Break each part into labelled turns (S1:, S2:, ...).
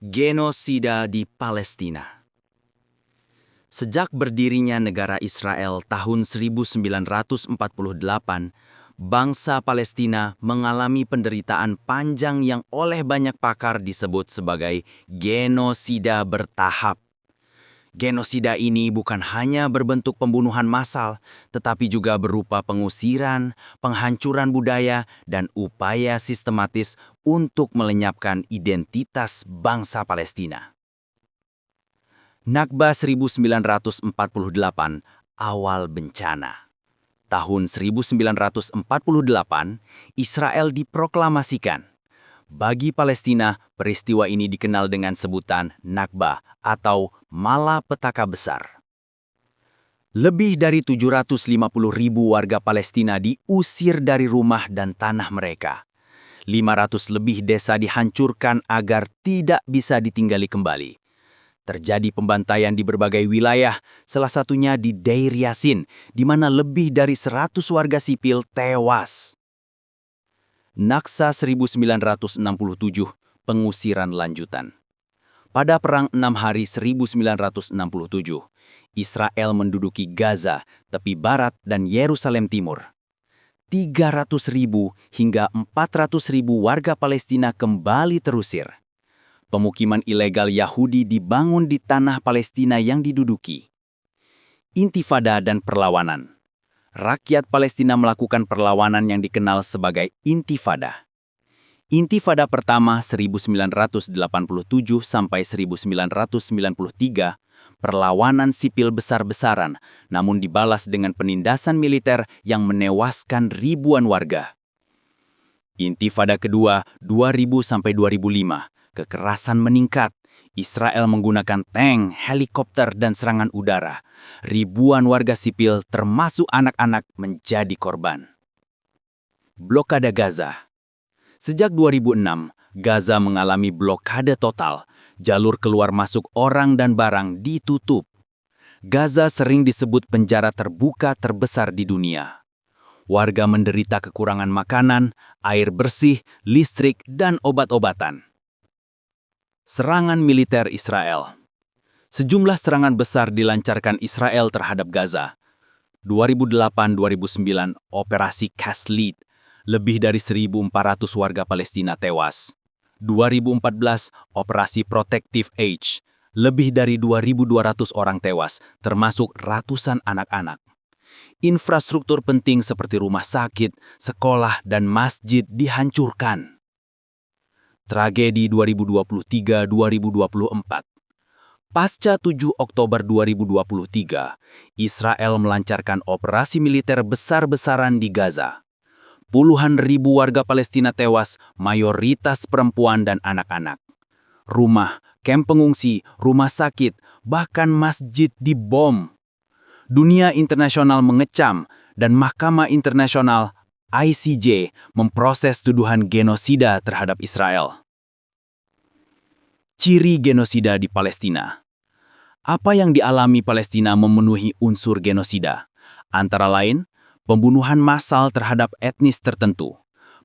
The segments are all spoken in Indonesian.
S1: Genosida di Palestina. Sejak berdirinya negara Israel tahun 1948, bangsa Palestina mengalami penderitaan panjang yang oleh banyak pakar disebut sebagai genosida bertahap. Genosida ini bukan hanya berbentuk pembunuhan massal, tetapi juga berupa pengusiran, penghancuran budaya, dan upaya sistematis untuk melenyapkan identitas bangsa Palestina. Nakba 1948, awal bencana. Tahun 1948, Israel diproklamasikan. Bagi Palestina, peristiwa ini dikenal dengan sebutan Nakba atau malapetaka besar. Lebih dari 750.000 warga Palestina diusir dari rumah dan tanah mereka. 500 lebih desa dihancurkan agar tidak bisa ditinggali kembali. Terjadi pembantaian di berbagai wilayah, salah satunya di Deir Yassin, di mana lebih dari 100 warga sipil tewas. Naksa 1967, pengusiran lanjutan. Pada Perang 6 Hari 1967, Israel menduduki Gaza, tepi barat dan Yerusalem Timur. 300.000 hingga 400.000 warga Palestina kembali terusir. Pemukiman ilegal Yahudi dibangun di tanah Palestina yang diduduki. Intifada dan perlawanan. Rakyat Palestina melakukan perlawanan yang dikenal sebagai Intifada. Intifada pertama 1987 sampai 1993, perlawanan sipil besar-besaran, namun dibalas dengan penindasan militer yang menewaskan ribuan warga. Intifada kedua 2000 sampai 2005, kekerasan meningkat. Israel menggunakan tank, helikopter, dan serangan udara. Ribuan warga sipil, termasuk anak-anak, menjadi korban. Blokade Gaza. Sejak 2006, Gaza mengalami blokade total. Jalur keluar masuk orang dan barang ditutup. Gaza sering disebut penjara terbuka terbesar di dunia. Warga menderita kekurangan makanan, air bersih, listrik, dan obat-obatan. Serangan militer Israel. Sejumlah serangan besar dilancarkan Israel terhadap Gaza. 2008-2009, Operasi Cast Lead, lebih dari 1.400 warga Palestina tewas. 2014, Operasi Protective Age, lebih dari 2.200 orang tewas, termasuk ratusan anak-anak. Infrastruktur penting seperti rumah sakit, sekolah, dan masjid dihancurkan. Tragedi 2023-2024. Pasca 7 Oktober 2023, Israel melancarkan operasi militer besar-besaran di Gaza. Puluhan ribu warga Palestina tewas, mayoritas perempuan dan anak-anak. Rumah, kamp pengungsi, rumah sakit, bahkan masjid dibom. Dunia internasional mengecam dan Mahkamah Internasional ICJ memproses tuduhan genosida terhadap Israel. Ciri genosida di Palestina. Apa yang dialami Palestina memenuhi unsur genosida? Antara lain, pembunuhan massal terhadap etnis tertentu,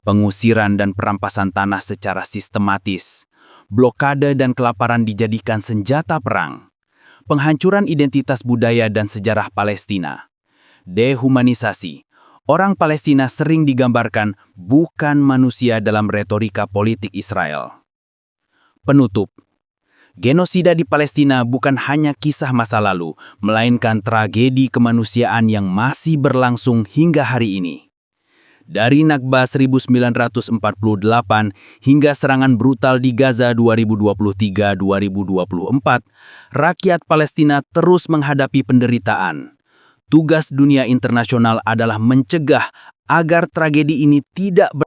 S1: pengusiran dan perampasan tanah secara sistematis, blokade dan kelaparan dijadikan senjata perang, penghancuran identitas budaya dan sejarah Palestina, dehumanisasi. Orang Palestina sering digambarkan bukan manusia dalam retorika politik Israel. Penutup. Genosida di Palestina bukan hanya kisah masa lalu, melainkan tragedi kemanusiaan yang masih berlangsung hingga hari ini. Dari Nakba 1948 hingga serangan brutal di Gaza 2023-2024, rakyat Palestina terus menghadapi penderitaan. Tugas dunia internasional adalah mencegah agar tragedi ini tidak